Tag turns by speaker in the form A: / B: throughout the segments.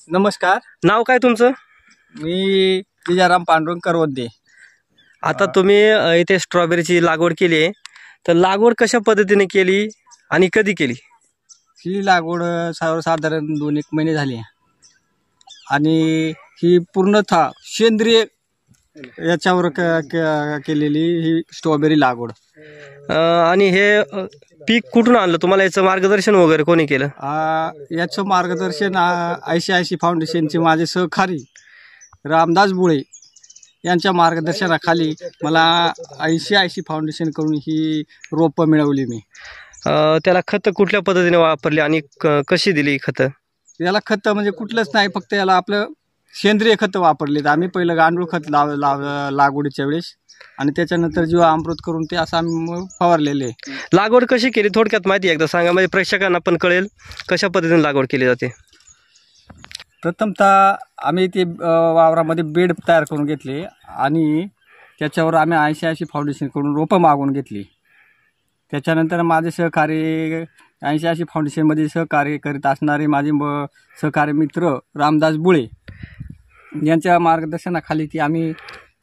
A: नमस्कार.
B: नाव काय तुमचं?
A: मी विजयराम पांडुरंग करवंदे.
B: आता तुम्ही इथे स्ट्रॉबेरीची लागवड केली आहे, तर लागवड कशा पद्धतीने केली आणि कधी केली?
A: ही लागवड सर्वसाधारण 2-1 महिने झाले आणि ही पूर्णतः सेंद्रिय याच्यावर केलेली ही स्ट्रॉबेरी लागवड.
B: आणि हे पीक कुठून आणलं? तुम्हाला याचं मार्गदर्शन वगैरे कोणी केलं?
A: याचं मार्गदर्शन ICIC फाउंडेशनचे माझे सहकारी रामदास बुळे यांच्या मार्गदर्शनाखाली मला ICIC फाउंडेशनकडून ही रोपं मिळवली मी.
B: त्याला खतं कुठल्या पद्धतीने वापरली आणि कशी दिली खतं?
A: याला खतं म्हणजे कुठलंच नाही, फक्त याला आपलं सेंद्रिय खतं वापरलेत आम्ही. पहिलं गांडूळ खत लागवडीच्या वेळेस आणि त्याच्यानंतर जीवामृत करून ते असं आम्ही फवारलेले.
B: लागवड कशी केली थोडक्यात माहिती एकदा सांगा, म्हणजे प्रेक्षकांना पण कळेल कशा पद्धतीने लागवड केली जाते.
A: प्रथमतः आम्ही ते वावरामध्ये बेड तयार करून घेतले आणि त्याच्यावर आम्ही ICIC फाउंडेशनकडून रोपं मागवून घेतली. त्याच्यानंतर माझे सहकारी ICIC फाउंडेशनमध्ये सहकार्य करीत असणारे माझे सहकारी मित्र रामदास बुळे यांच्या मार्गदर्शनाखाली ती आम्ही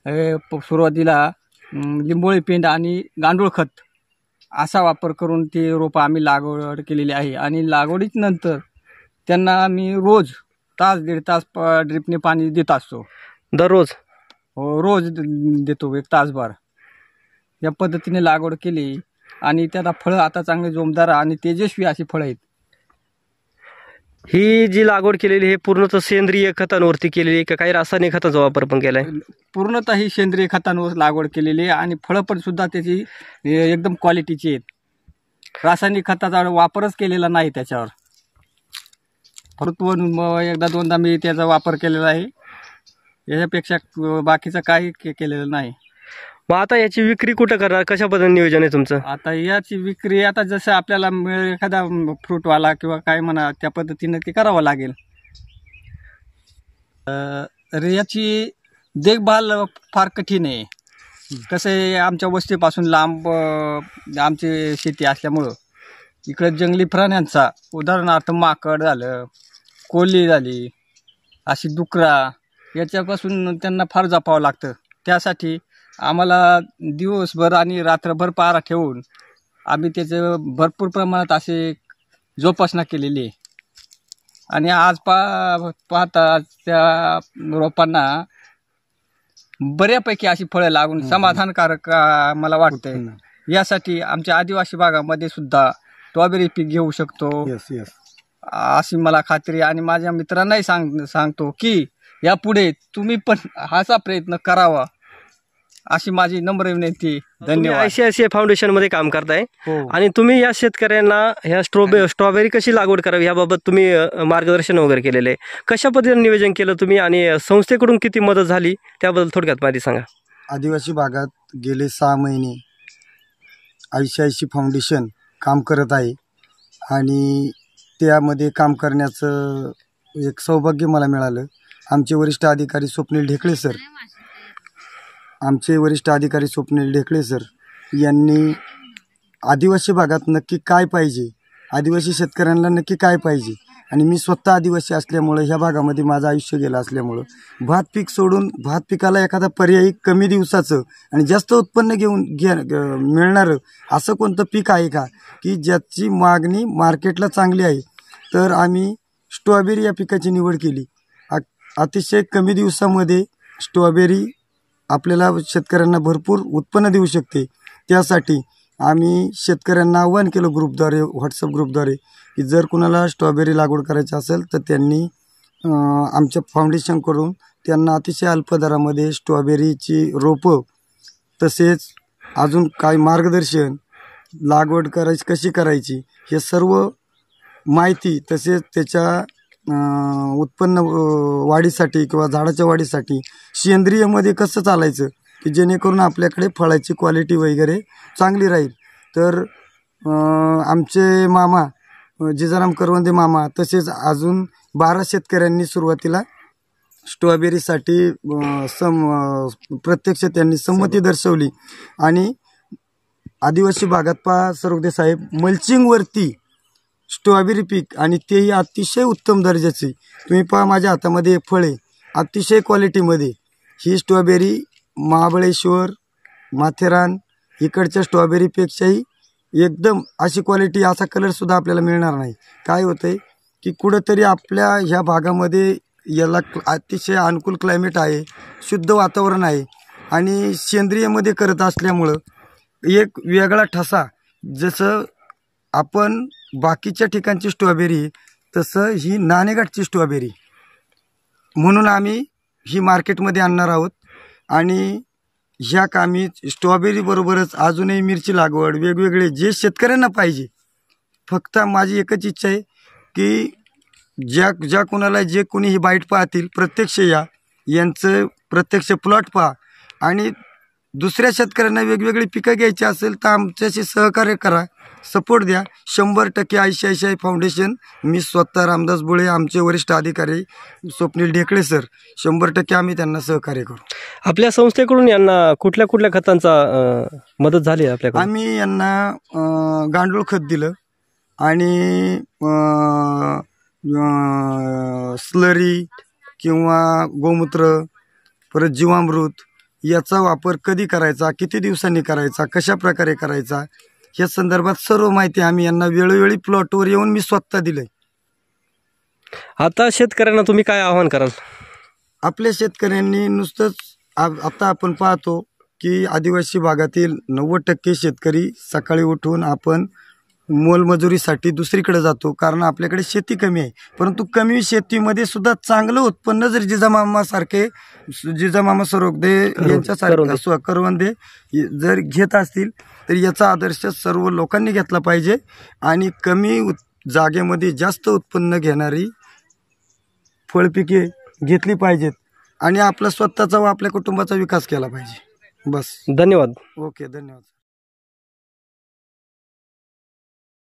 A: सुरुवातीला लिंबोळी पेंड आणि गांडूळ खत असा वापर करून ते रोपं आम्ही लागवड केलेली आहे. आणि लागवडीनंतर त्यांना आम्ही रोज 1-1.5 तास ड्रिपने पाणी देत असतो.
B: दररोज?
A: हो, रोज देतो 1 तासभर. या पद्धतीने लागवड केली आणि त्याला फळं आता चांगले जोमदार आणि तेजस्वी अशी फळं आहेत.
B: ही जी लागवड केलेली हे पूर्णतः सेंद्रिय खतांवरती केलेली का काही रासायनिक खतांचा वापर पण केलाय?
A: पूर्णतः ही सेंद्रिय खतांवर लागवड केलेली आहे आणि फळं पण सुद्धा त्याची एकदम क्वालिटीची आहेत. रासायनिक खताचा वापरच केलेला नाही त्याच्यावर. म्हणून एकदा दोनदा मी त्याचा वापर केलेला आहे, याच्यापेक्षा बाकीचं काही केलेलं नाही.
B: मग आता याची विक्री कुठं करणार? कशा पद्धतीने नियोजन आहे तुमचं?
A: आता याची विक्री आता जसं आपल्याला मिळेल एखादा फ्रूटवाला किंवा काय म्हणा त्या पद्धतीने ते करावं लागेल. याची देखभाल फार कठीण आहे. कसं आहे, आमच्या वस्तीपासून लांब आमची शेती असल्यामुळं इकडे जंगली प्राण्यांचा, उदाहरणार्थ माकड झालं, कोल्ही झाली, अशी डुकरा, याच्यापासून त्यांना फार जपावं लागतं. त्यासाठी आम्हाला दिवसभर आणि रात्रभर पारा ठेवून आम्ही त्याचं भरपूर प्रमाणात असे जोपासना केलेली आहे. आणि आज पाहता त्या रोपांना बऱ्यापैकी अशी फळं लागून समाधानकारक मला वाटतंय. यासाठी आमच्या आदिवासी भागामध्ये सुद्धा स्ट्रॉबेरी पीक घेऊ शकतो अशी मला खात्री. आणि माझ्या मित्रांनाही सांगतो की यापुढे तुम्ही पण हाचा प्रयत्न करावा अशी माझी नम्र विनंती. धन्यवाद.
B: ICIC फाउंडेशन मध्ये काम करताय.
A: हो.
B: आणि तुम्ही या शेतकऱ्यांना ह्या स्ट्रॉबेरी कशी लागवड करावी याबाबत तुम्ही मार्गदर्शन वगैरे केलेले आहे. कशा पद्धतीने नियोजन केलं तुम्ही आणि संस्थेकडून किती मदत झाली त्याबद्दल थोडक्यात माहिती सांगा.
C: आदिवासी भागात गेले 6 महिने ICIC फाउंडेशन काम करत आहे आणि त्यामध्ये काम करण्याचं एक सौभाग्य मला मिळालं. आमचे वरिष्ठ अधिकारी स्वप्नील ढेकळे सर यांनी आदिवासी भागात नक्की काय पाहिजे, आदिवासी शेतकऱ्यांना नक्की काय पाहिजे, आणि मी स्वतः आदिवासी असल्यामुळं ह्या भागामध्ये माझं आयुष्य गेलं असल्यामुळं भात पीक सोडून भात पिकाला एखादा पर्यायी कमी दिवसाचं आणि जास्त उत्पन्न मिळणारं असं कोणतं पीक आहे का की ज्याची मागणी मार्केटला चांगली आहे. तर आम्ही स्ट्रॉबेरी या पिकाची निवड केली. अतिशय कमी दिवसामध्ये स्ट्रॉबेरी आपल्याला शेतकऱ्यांना भरपूर उत्पन्न देऊ शकते. त्यासाठी आम्ही शेतकऱ्यांना आव्हान केलं ग्रुपद्वारे, व्हॉट्सअप ग्रुपद्वारे, की जर कुणाला स्ट्रॉबेरी लागवड करायची असेल तर त्यांनी आमच्या फाउंडेशनकडून त्यांना अतिशय अल्प दरामध्ये स्ट्रॉबेरीची रोपं तसेच अजून काही मार्गदर्शन, लागवड कशी करायची हे सर्व माहिती, तसेच त्याच्या उत्पन्न वाढीसाठी किंवा झाडाच्या वाढीसाठी सेंद्रियमध्ये कसं चालायचं की जेणेकरून आपल्याकडे फळाची क्वालिटी वगैरे चांगली राहील. तर आमचे मामा जिजाराम करवंदे मामा तसेच अजून 12 शेतकऱ्यांनी सुरुवातीला स्ट्रॉबेरीसाठी प्रत्यक्ष त्यांनी संमती दर्शवली. आणि आदिवासी भागात सरवदे साहेब मल्चिंगवरती स्ट्रॉबेरी पीक आणि तेही अतिशय उत्तम दर्जाची. तुम्ही पहा माझ्या हातामध्ये एक फळ आहे, अतिशय क्वालिटीमध्ये. ही स्ट्रॉबेरी महाबळेश्वर, माथेरान इकडच्या स्ट्रॉबेरीपेक्षाही एकदम अशी क्वालिटी, असा कलरसुद्धा आपल्याला मिळणार नाही. काय होतं आहे की कुठंतरी आपल्या ह्या भागामध्ये याला अतिशय अनुकूल क्लायमेट आहे, शुद्ध वातावरण आहे आणि सेंद्रियमध्ये करत असल्यामुळं एक वेगळा ठसा. जसं आपण बाकीच्या ठिकाणची स्ट्रॉबेरी तसं ही नाणेगाठची स्ट्रॉबेरी म्हणून आम्ही ही मार्केटमध्ये आणणार आहोत. आणि ह्या कामी स्ट्रॉबेरीबरोबरच अजूनही मिरची लागवड वेगवेगळे जे शेतकऱ्यांना पाहिजे. फक्त माझी एकच इच्छा आहे की ज्या कोणाला जे कोणी ही बाईट पाहतील प्रत्यक्ष यांचं प्रत्यक्ष प्लॉट पहा आणि दुसऱ्या शेतकऱ्यांना वेगवेगळी पिकं घ्यायची असेल तर आमच्याशी सहकार्य करा, सपोर्ट द्या. 100% ICICI फाउंडेशन, मी स्वतः रामदास बुळे, आमचे वरिष्ठ अधिकारी स्वप्नील ढेकळे सर, 100% आम्ही त्यांना सहकार्य करू.
B: आपल्या संस्थेकडून यांना कुठल्या कुठल्या खतांचा मदत झाली आहे आपल्याकडे?
C: आम्ही यांना गांडूळ खत दिलं आणि स्लरी किंवा गोमूत्र, परत जीवामृत याचा वापर कधी करायचा, किती दिवसांनी करायचा, कशा प्रकारे करायचा, या संदर्भात सर्व माहिती आम्ही यांना वेळोवेळी प्लॉटवर येऊन मी स्वतः दिलंय.
B: आता शेतकऱ्यांना तुम्ही काय आवाहन कराल?
C: आपल्या शेतकऱ्यांनी नुसतंच आता आपण पाहतो की आदिवासी भागातील 90% शेतकरी सकाळी उठून आपण मोलमजुरीसाठी दुसरीकडे जातो, कारण आपल्याकडे शेती कमी आहे. परंतु कमी शेतीमध्ये सुद्धा चांगलं उत्पन्न जर जिजामामा सरोगदे यांच्यासारखे करवंदे जर घेत असतील तर याचा आदर्श सर्व लोकांनी घेतला पाहिजे आणि कमी जागेमध्ये जास्त उत्पन्न घेणारी फळपिके घेतली पाहिजेत आणि आपला स्वतःचा व आपल्या कुटुंबाचा विकास केला पाहिजे. बस.
B: धन्यवाद.
C: ओके, धन्यवाद.